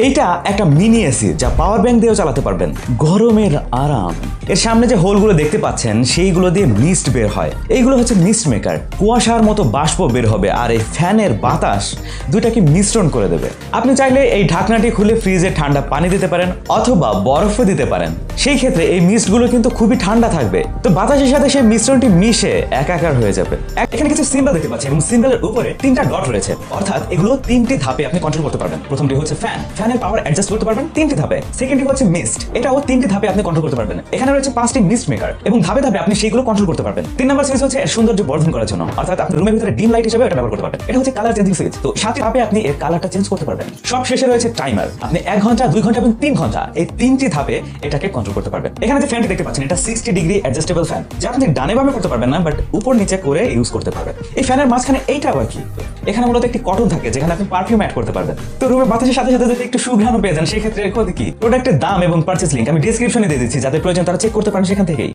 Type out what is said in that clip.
এইটা একটা mini AC যা পাওয়ার ব্যাংক দিয়েও চালাতে পারবেন। গরমের আরাম। এর সামনে যে হোলগুলো দেখতে পাচ্ছেন সেইগুলো দিয়ে মিস্ট বের হয়, এইগুলো হচ্ছে মিস্ট মেকার। কুয়াশার মতো বাষ্প বের হবে আর এই ফ্যানের বাতাস দুইটাকে মিশ্রণ করে দেবে। আপনি চাইলে এই ঢাকনাটি খুলে ফ্রিজে ঠান্ডা পানি দিতে পারেন অথবা বরফও দিতে পারেন। সেই ক্ষেত্রে এই মিস্টগুলো কিন্তু খুবই ঠান্ডা থাকবে, তো বাতাসের সাথে সেই মিশ্রণটি মিশে একাকার হয়ে যাবে। এখানে কিছু সিম্বল দেখতে পাচ্ছেন এবং সিম্বলের উপরে 3টা ডট রয়েছে, অর্থাৎ এগুলো 3টি ধাপে আপনি কন্ট্রোল করতে পারবেন। প্রথমটি হচ্ছে ফ্যান, ফ্যানের পাওয়ার অ্যাডজাস্ট করতে পারবেন 3টি ধাপে। সেকেন্ডটি হচ্ছে মিস্ট, এটাও 3টি ধাপে আপনি কন্ট্রোল করতে পারবেন। এখানে রয়েছে 5টি মিস্ট মেকার এবং ধাপে ধাপে আপনি সেইগুলো কন্ট্রোল করতে পারবেন। 3 নম্বর সুইচ হচ্ছে এর সৌন্দর্য বর্ধন করার জন্য, অর্থাৎ আপনি রুমের ভিতরে ডিম লাইট হিসেবে এটা ব্যবহার করতে পারবেন। এটা হচ্ছে কালার চেঞ্জিং সুইচ, তো 7টি ধাপে আপনি এর কালারটা চেঞ্জ করতে পারবেন। সব শেষে রয়েছে টাইমার, আপনি 1 ঘন্টা 2 ঘন্টা এবং 3 ঘন্টা এই 3টি ধাপে এটাকে কন্ট্রোল করতে পারবেন। এখানে যে ফ্যানটি দেখতে পাচ্ছেন এটা 60 ডিগ্রি অ্যাডজাস্টেবল ফ্যান, যা আপনি ডানে বামে করতে পারবেন না, বাট উপর নিচে করে ইউজ করতে পারবেন। এই ফ্যানের মাঝখানে এইটা আবার কি, এখানে মূলত একটি কটন থাকে যেখানে আপনি পারফিউম অ্যাড করতে পারবেন। তো রুমে বাতাসের সাথে সাথে যদি একটু সুঘ্রাণও পেয়ে যান, সেই ক্ষেত্রে কি প্রোডাক্টের দাম এবং পারচেজ লিংক আমি ডেসক্রিপশনে দিয়ে দিচ্ছি, যাদের প্রয়োজন তারা চেক করতে পারেন সেখান থেকেই।